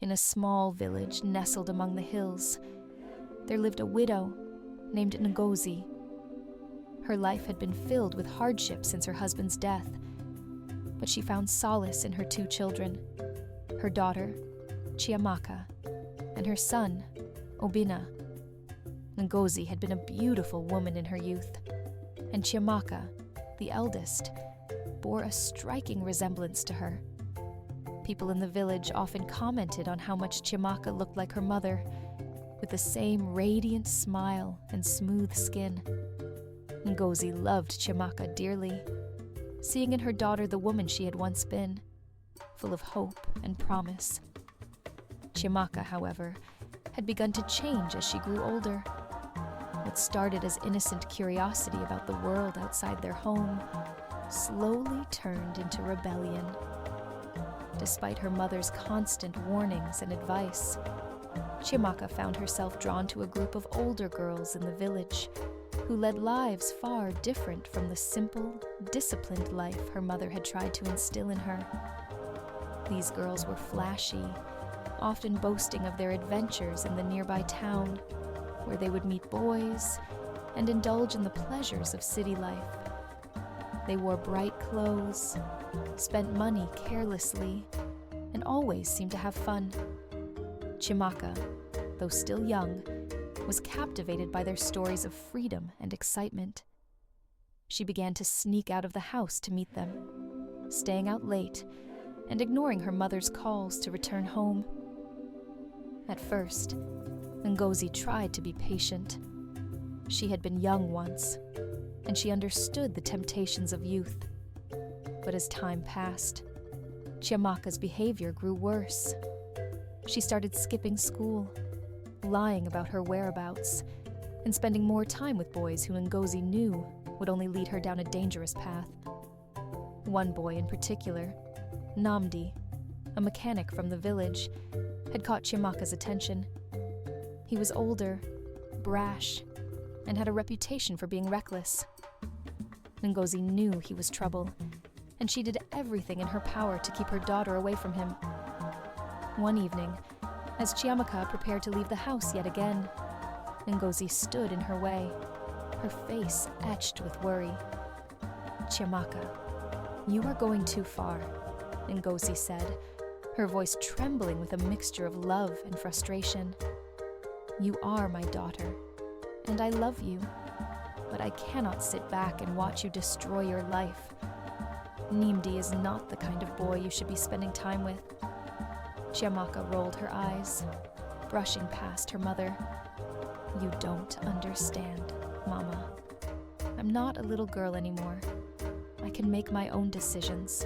In a small village nestled among the hills, there lived a widow named Ngozi. Her life had been filled with hardship since her husband's death, but she found solace in her 2 children, her daughter, Chimaka, and her son, Obina. Ngozi had been a beautiful woman in her youth, and Chimaka, the eldest, bore a striking resemblance to her. People in the village often commented on how much Chimaka looked like her mother, with the same radiant smile and smooth skin. Ngozi loved Chimaka dearly, seeing in her daughter the woman she had once been, full of hope and promise. Chimaka, however, had begun to change as she grew older. What started as innocent curiosity about the world outside their home slowly turned into rebellion. Despite her mother's constant warnings and advice, Chimaka found herself drawn to a group of older girls in the village who led lives far different from the simple, disciplined life her mother had tried to instill in her. These girls were flashy, often boasting of their adventures in the nearby town, where they would meet boys and indulge in the pleasures of city life. They wore bright clothes, spent money carelessly, and always seemed to have fun. Chimaka, though still young, was captivated by their stories of freedom and excitement. She began to sneak out of the house to meet them, staying out late and ignoring her mother's calls to return home. At first, Ngozi tried to be patient. She had been young once, and she understood the temptations of youth. But as time passed, Chimaka's behavior grew worse. She started skipping school, lying about her whereabouts, and spending more time with boys who Ngozi knew would only lead her down a dangerous path. One boy in particular, Namdi, a mechanic from the village, had caught Chimaka's attention. He was older, brash, and had a reputation for being reckless. Ngozi knew he was trouble, and she did everything in her power to keep her daughter away from him. One evening, as Chimaka prepared to leave the house yet again, Ngozi stood in her way, her face etched with worry. "Chimaka, you are going too far," Ngozi said, her voice trembling with a mixture of love and frustration. "You are my daughter, and I love you, but I cannot sit back and watch you destroy your life. Namdi is not the kind of boy you should be spending time with." Chimaka rolled her eyes, brushing past her mother. "You don't understand, Mama. I'm not a little girl anymore. I can make my own decisions.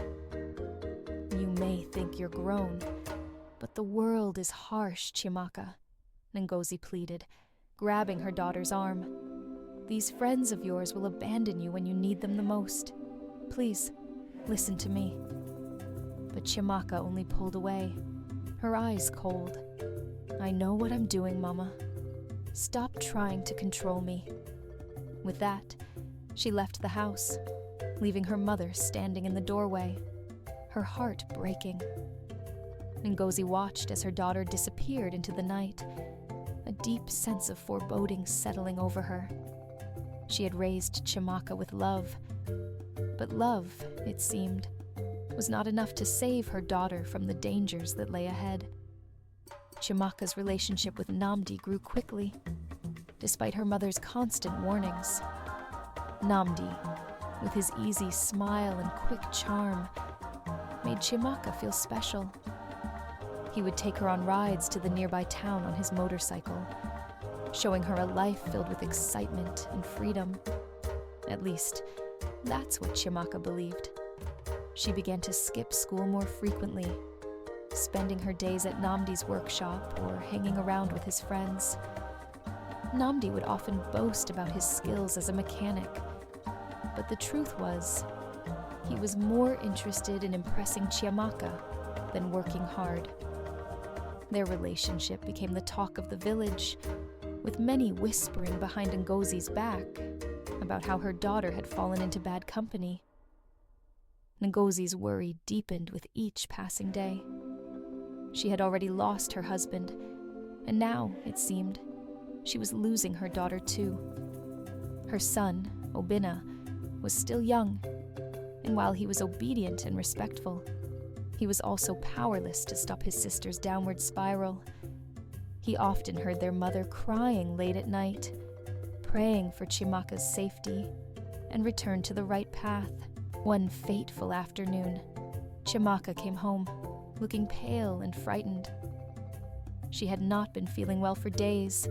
You may think you're grown, but the world is harsh, Chimaka," Ngozi pleaded, grabbing her daughter's arm. "These friends of yours will abandon you when you need them the most. Please, listen to me." But Chimaka only pulled away, her eyes cold. "I know what I'm doing, Mama. Stop trying to control me." With that, she left the house, leaving her mother standing in the doorway, her heart breaking. Ngozi watched as her daughter disappeared into the night, a deep sense of foreboding settling over her. She had raised Chimaka with love, but love, it seemed, was not enough to save her daughter from the dangers that lay ahead. Chimaka's relationship with Namdi grew quickly, despite her mother's constant warnings. Namdi, with his easy smile and quick charm, made Chimaka feel special. He would take her on rides to the nearby town on his motorcycle, showing her a life filled with excitement and freedom. At least, that's what Chimaka believed. She began to skip school more frequently, spending her days at Namdi's workshop or hanging around with his friends. Namdi would often boast about his skills as a mechanic, but the truth was, he was more interested in impressing Chimaka than working hard. Their relationship became the talk of the village, with many whispering behind Ngozi's back about how her daughter had fallen into bad company. Ngozi's worry deepened with each passing day. She had already lost her husband, and now, it seemed, she was losing her daughter too. Her son, Obinna, was still young, and while he was obedient and respectful, he was also powerless to stop his sister's downward spiral. He often heard their mother crying late at night, praying for Chimaka's safety, and returned to the right path. One fateful afternoon, Chimaka came home, looking pale and frightened. She had not been feeling well for days,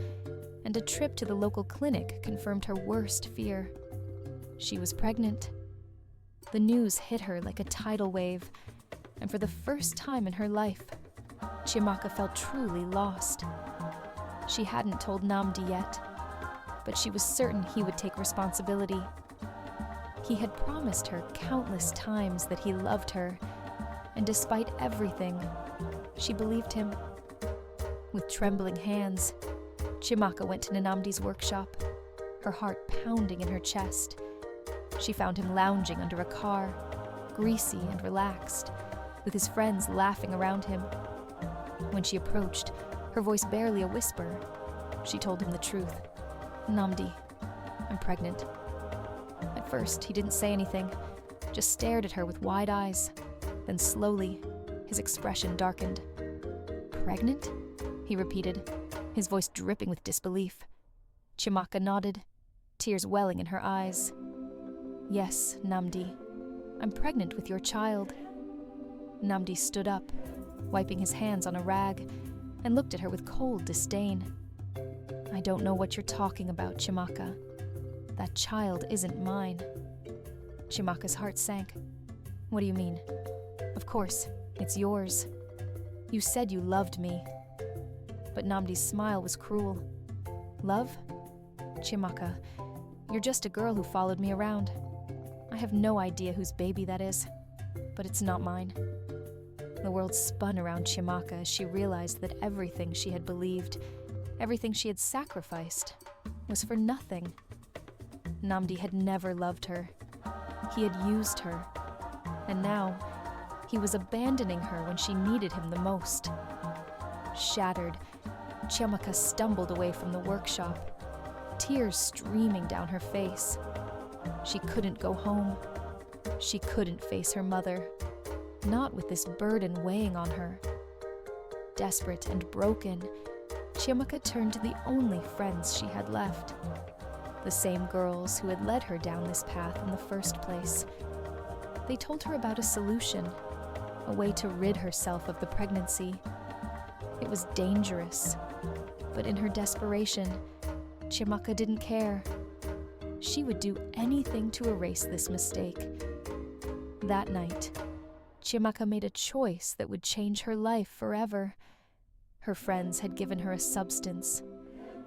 and a trip to the local clinic confirmed her worst fear. She was pregnant. The news hit her like a tidal wave, and for the first time in her life, Chimaka felt truly lost. She hadn't told Namdi yet, but she was certain he would take responsibility. He had promised her countless times that he loved her, and despite everything, she believed him. With trembling hands, Chimaka went to Namdi's workshop, her heart pounding in her chest. She found him lounging under a car, greasy and relaxed, with his friends laughing around him. When she approached, her voice barely a whisper, she told him the truth. "Namdi, I'm pregnant." At first, he didn't say anything, just stared at her with wide eyes. Then slowly, his expression darkened. "Pregnant?" he repeated, his voice dripping with disbelief. Chimaka nodded, tears welling in her eyes. "Yes, Namdi, I'm pregnant with your child." Namdi stood up, wiping his hands on a rag, and looked at her with cold disdain. "I don't know what you're talking about, Chimaka. That child isn't mine." Chimaka's heart sank. "What do you mean? Of course, it's yours. You said you loved me." But Namdi's smile was cruel. "Love? Chimaka, you're just a girl who followed me around. I have no idea whose baby that is, but it's not mine." The world spun around Chimaka as she realized that everything she had believed, everything she had sacrificed, was for nothing. Namdi had never loved her. He had used her. And now, he was abandoning her when she needed him the most. Shattered, Chimaka stumbled away from the workshop, tears streaming down her face. She couldn't go home. She couldn't face her mother, not with this burden weighing on her. Desperate and broken, Chimaka turned to the only friends she had left, the same girls who had led her down this path in the first place. They told her about a solution, a way to rid herself of the pregnancy. It was dangerous, but in her desperation, Chimaka didn't care. She would do anything to erase this mistake. That night, Chimaka made a choice that would change her life forever. Her friends had given her a substance,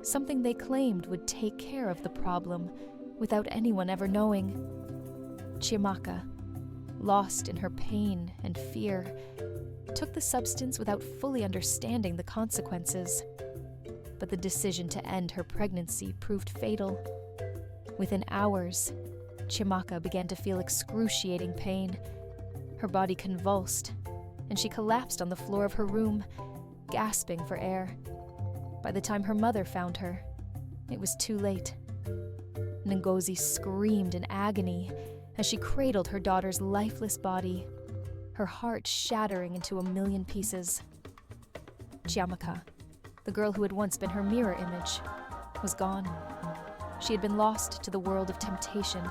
something they claimed would take care of the problem without anyone ever knowing. Chimaka, lost in her pain and fear, took the substance without fully understanding the consequences. But the decision to end her pregnancy proved fatal. Within hours, Chimaka began to feel excruciating pain. Her body convulsed, and she collapsed on the floor of her room, gasping for air. By the time her mother found her, it was too late. Ngozi screamed in agony as she cradled her daughter's lifeless body, her heart shattering into a million pieces. Chimaka, the girl who had once been her mirror image, was gone. She had been lost to the world of temptation,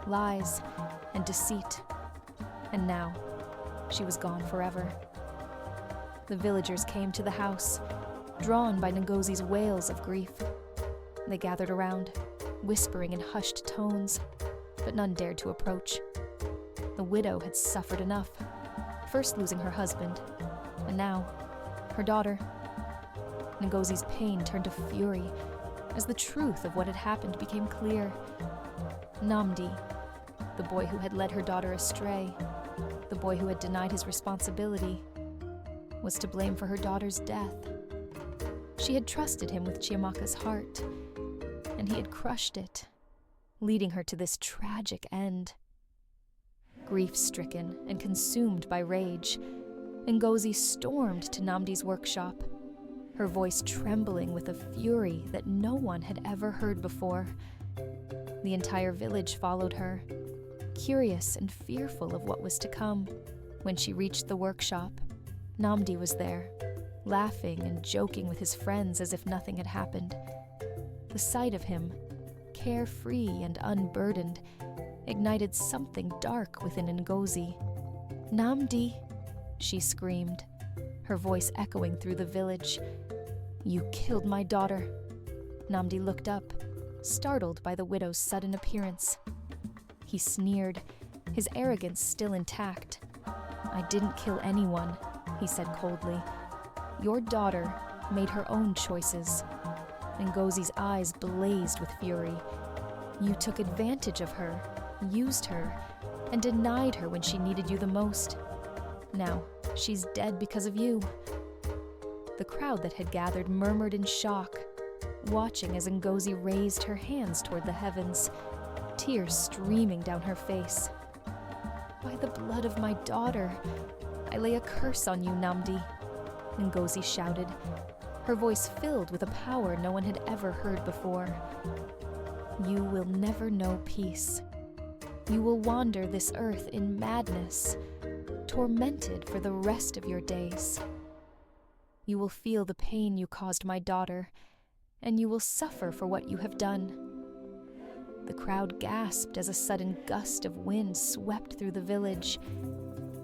lies, and deceit. And now, she was gone forever. The villagers came to the house, drawn by Ngozi's wails of grief. They gathered around, whispering in hushed tones, but none dared to approach. The widow had suffered enough, first losing her husband, and now, her daughter. Ngozi's pain turned to fury as the truth of what had happened became clear. Namdi, the boy who had led her daughter astray, the boy who had denied his responsibility, was to blame for her daughter's death. She had trusted him with Chimaka's heart, and he had crushed it, leading her to this tragic end. Grief-stricken and consumed by rage, Ngozi stormed to Namdi's workshop, her voice trembling with a fury that no one had ever heard before. The entire village followed her, curious and fearful of what was to come. When she reached the workshop, Namdi was there, laughing and joking with his friends as if nothing had happened. The sight of him, carefree and unburdened, ignited something dark within Ngozi. "Namdi," she screamed, her voice echoing through the village. "You killed my daughter." Namdi looked up, startled by the widow's sudden appearance. He sneered, his arrogance still intact. "I didn't kill anyone," he said coldly. "Your daughter made her own choices." Ngozi's eyes blazed with fury. "You took advantage of her, used her, and denied her when she needed you the most. Now, she's dead because of you." The crowd that had gathered murmured in shock, watching as Ngozi raised her hands toward the heavens, tears streaming down her face. "By the blood of my daughter, I lay a curse on you, Namdi," Ngozi shouted, her voice filled with a power no one had ever heard before. "You will never know peace. You will wander this earth in madness, tormented for the rest of your days. You will feel the pain you caused my daughter, and you will suffer for what you have done." The crowd gasped as a sudden gust of wind swept through the village,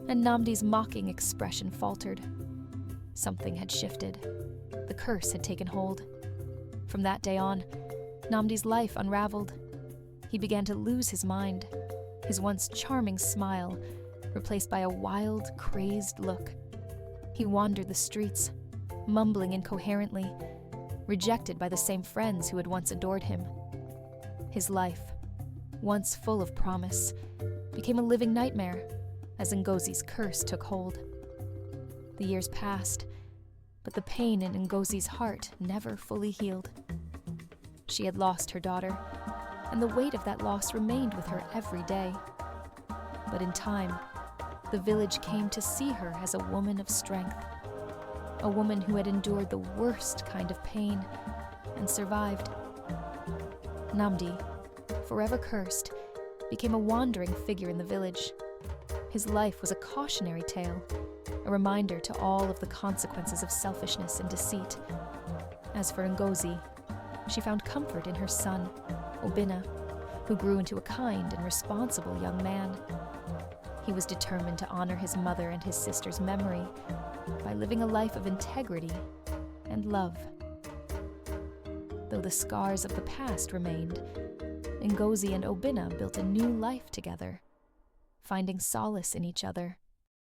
and Namdi's mocking expression faltered. Something had shifted. The curse had taken hold. From that day on, Namdi's life unraveled. He began to lose his mind, his once charming smile replaced by a wild, crazed look. He wandered the streets, mumbling incoherently, rejected by the same friends who had once adored him. His life, once full of promise, became a living nightmare as Ngozi's curse took hold. The years passed, but the pain in Ngozi's heart never fully healed. She had lost her daughter, and the weight of that loss remained with her every day. But in time, the village came to see her as a woman of strength, a woman who had endured the worst kind of pain and survived. Namdi, forever cursed, became a wandering figure in the village. His life was a cautionary tale, a reminder to all of the consequences of selfishness and deceit. As for Ngozi, she found comfort in her son, Obinna, who grew into a kind and responsible young man. He was determined to honor his mother and his sister's memory by living a life of integrity and love. Though the scars of the past remained, Ngozi and Obinna built a new life together, finding solace in each other